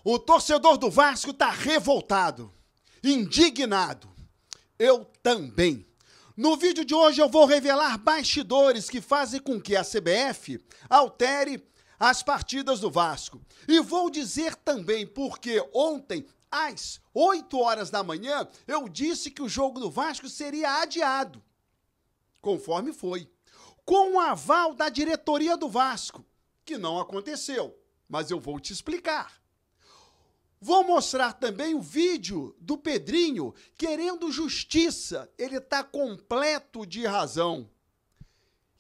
O torcedor do Vasco tá revoltado, indignado. Eu também. No vídeo de hoje eu vou revelar bastidores que fazem com que a CBF altere as partidas do Vasco. E vou dizer também porque ontem, às 8 horas da manhã, eu disse que o jogo do Vasco seria adiado. Conforme foi. Com o aval da diretoria do Vasco, que não aconteceu, mas eu vou te explicar. Vou mostrar também o vídeo do Pedrinho querendo justiça. Ele está completo de razão.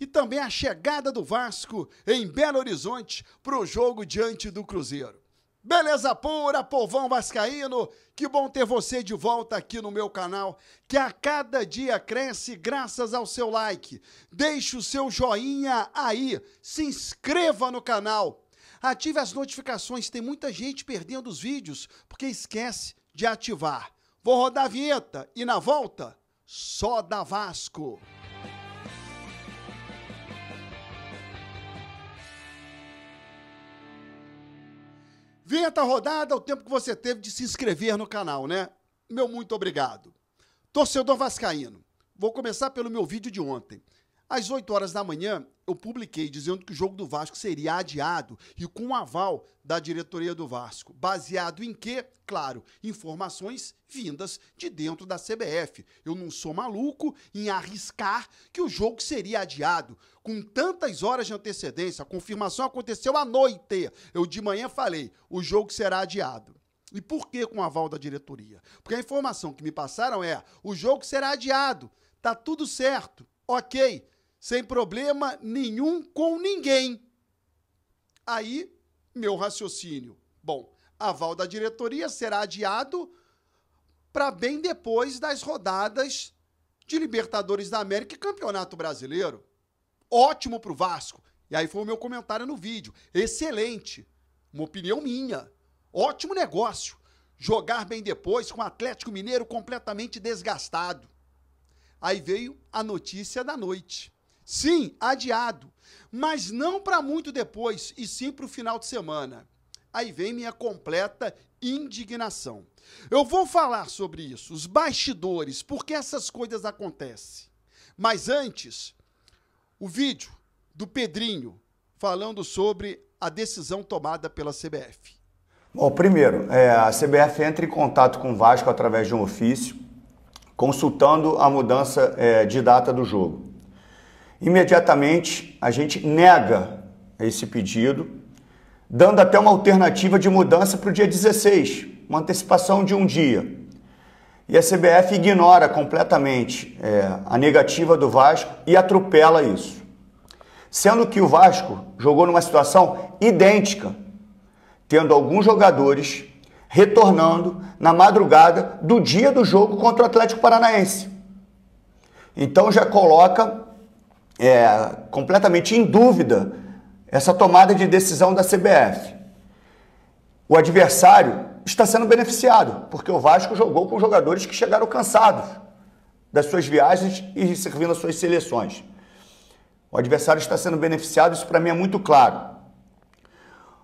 E também a chegada do Vasco em Belo Horizonte para o jogo diante do Cruzeiro. Beleza pura, povão vascaíno, que bom ter você de volta aqui no meu canal, que a cada dia cresce graças ao seu like. Deixe o seu joinha aí, se inscreva no canal. Ative as notificações, tem muita gente perdendo os vídeos porque esquece de ativar. Vou rodar a vinheta e na volta, só da Vasco. Vinheta rodada, o tempo que você teve de se inscrever no canal, né? Meu muito obrigado. Torcedor vascaíno, vou começar pelo meu vídeo de ontem. Às 8 horas da manhã, eu publiquei dizendo que o jogo do Vasco seria adiado e com o aval da diretoria do Vasco. Baseado em quê? Claro, informações vindas de dentro da CBF. Eu não sou maluco em arriscar que o jogo seria adiado. Com tantas horas de antecedência, a confirmação aconteceu à noite. Eu de manhã falei, o jogo será adiado. E por que com o aval da diretoria? Porque a informação que me passaram é, o jogo será adiado, tá tudo certo, ok. Sem problema nenhum com ninguém. Aí, meu raciocínio. Bom, aval da diretoria será adiado para bem depois das rodadas de Libertadores da América e Campeonato Brasileiro. Ótimo para o Vasco. E aí foi o meu comentário no vídeo. Excelente. Uma opinião minha. Ótimo negócio. Jogar bem depois com o Atlético Mineiro completamente desgastado. Aí veio a notícia da noite. Sim, adiado, mas não para muito depois, e sim para o final de semana. Aí vem minha completa indignação. Eu vou falar sobre isso, os bastidores, por que essas coisas acontecem. Mas antes, o vídeo do Pedrinho falando sobre a decisão tomada pela CBF. Bom, primeiro, a CBF entra em contato com o Vasco através de um ofício, consultando a mudança de data do jogo. Imediatamente, a gente nega esse pedido, dando até uma alternativa de mudança para o dia 16, uma antecipação de um dia. E a CBF ignora completamente a negativa do Vasco e atropela isso. Sendo que o Vasco jogou numa situação idêntica, tendo alguns jogadores retornando na madrugada do dia do jogo contra o Atlético Paranaense. Então já coloca completamente em dúvida essa tomada de decisão da CBF. O adversário está sendo beneficiado, porque o Vasco jogou com jogadores que chegaram cansados das suas viagens e servindo as suas seleções. O adversário está sendo beneficiado, isso para mim é muito claro.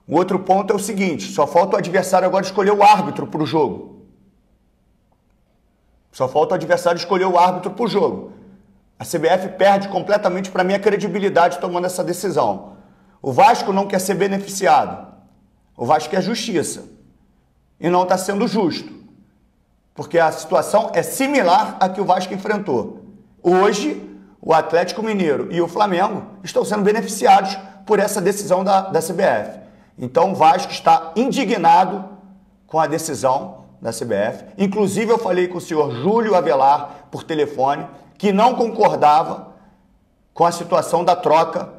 O outro ponto é o seguinte, só falta o adversário agora escolher o árbitro para o jogo. Só falta o adversário escolher o árbitro para o jogo. A CBF perde completamente, para mim, a credibilidade tomando essa decisão. O Vasco não quer ser beneficiado. O Vasco quer justiça. E não está sendo justo. Porque a situação é similar à que o Vasco enfrentou. Hoje, o Atlético Mineiro e o Flamengo estão sendo beneficiados por essa decisão da CBF. Então, o Vasco está indignado com a decisão da CBF. Inclusive, eu falei com o senhor Júlio Avelar por telefone, que não concordava com a situação da troca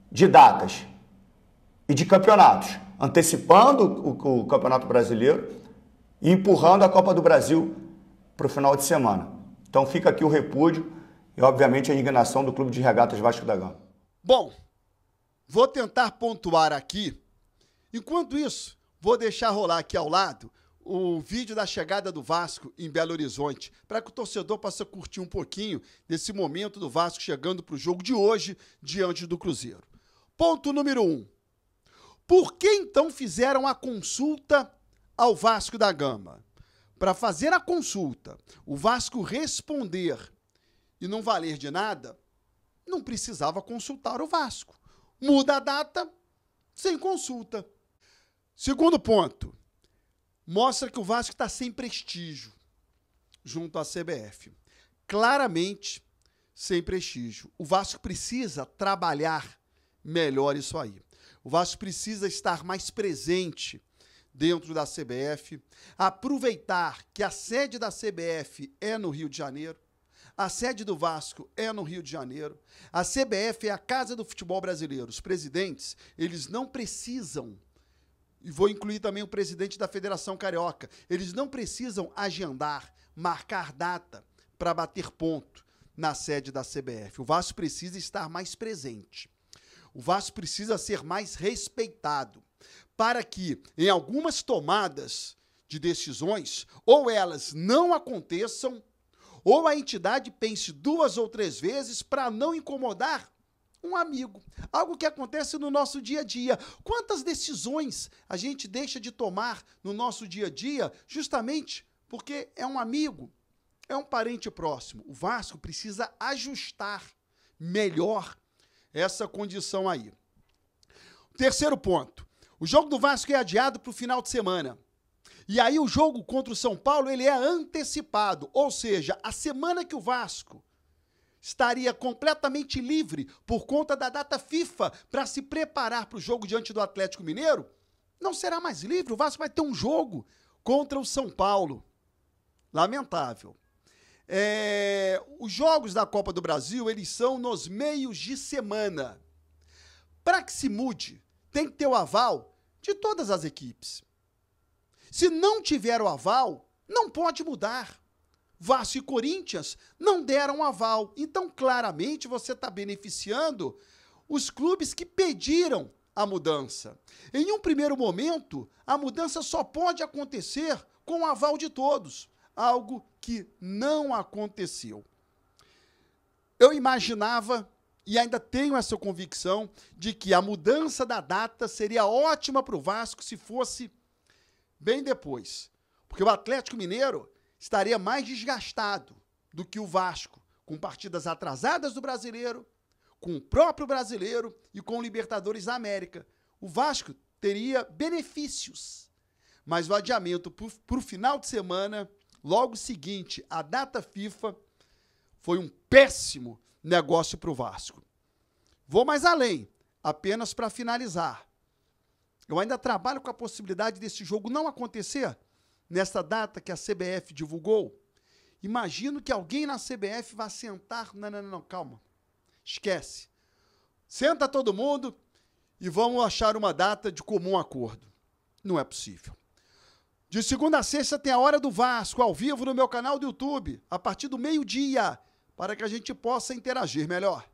de datas e de campeonatos, antecipando o Campeonato Brasileiro e empurrando a Copa do Brasil para o final de semana. Então fica aqui o repúdio e, obviamente, a indignação do Clube de Regatas Vasco da Gama. Bom, vou tentar pontuar aqui. Enquanto isso, vou deixar rolar aqui ao lado o vídeo da chegada do Vasco em Belo Horizonte, para que o torcedor possa curtir um pouquinho desse momento do Vasco chegando para o jogo de hoje diante do Cruzeiro. Ponto número 1. Por que então fizeram a consulta ao Vasco da Gama para fazer a consulta, o Vasco responder e não valer de nada, não precisava consultar o Vasco. Muda a data sem consulta. Segundo ponto, mostra que o Vasco está sem prestígio junto à CBF. Claramente sem prestígio. O Vasco precisa trabalhar melhor isso aí. O Vasco precisa estar mais presente dentro da CBF, aproveitar que a sede da CBF é no Rio de Janeiro, a sede do Vasco é no Rio de Janeiro, a CBF é a casa do futebol brasileiro. Os presidentes, eles não precisam, e vou incluir também o presidente da Federação Carioca, eles não precisam agendar, marcar data para bater ponto na sede da CBF. O Vasco precisa estar mais presente. O Vasco precisa ser mais respeitado para que, em algumas tomadas de decisões, ou elas não aconteçam, ou a entidade pense 2 ou 3 vezes para não incomodar um amigo. Algo que acontece no nosso dia a dia. Quantas decisões a gente deixa de tomar no nosso dia a dia justamente porque é um amigo, é um parente próximo? O Vasco precisa ajustar melhor essa condição aí. Terceiro ponto. O jogo do Vasco é adiado para o final de semana. E aí o jogo contra o São Paulo, ele é antecipado. Ou seja, a semana que o Vasco estaria completamente livre por conta da data FIFA para se preparar para o jogo diante do Atlético Mineiro, não será mais livre. O Vasco vai ter um jogo contra o São Paulo. Lamentável. Os jogos da Copa do Brasil, eles são nos meios de semana. Para que se mude, tem que ter o aval de todas as equipes. Se não tiver o aval, não pode mudar. Vasco e Corinthians não deram aval. Então, claramente, você está beneficiando os clubes que pediram a mudança. Em um primeiro momento, a mudança só pode acontecer com o aval de todos. Algo que não aconteceu. Eu imaginava, e ainda tenho essa convicção, de que a mudança da data seria ótima para o Vasco se fosse bem depois. Porque o Atlético Mineiro estaria mais desgastado do que o Vasco, com partidas atrasadas do Brasileiro, com o próprio Brasileiro e com o Libertadores da América. O Vasco teria benefícios, mas o adiamento para o final de semana, logo seguinte, a data FIFA, foi um péssimo negócio para o Vasco. Vou mais além, apenas para finalizar. Eu ainda trabalho com a possibilidade desse jogo não acontecer nessa data que a CBF divulgou. Imagino que alguém na CBF vá sentar... Não, calma. Esquece. Senta todo mundo e vamos achar uma data de comum acordo. Não é possível. De segunda a sexta tem a Hora do Vasco, ao vivo no meu canal do YouTube, a partir do meio-dia, para que a gente possa interagir melhor.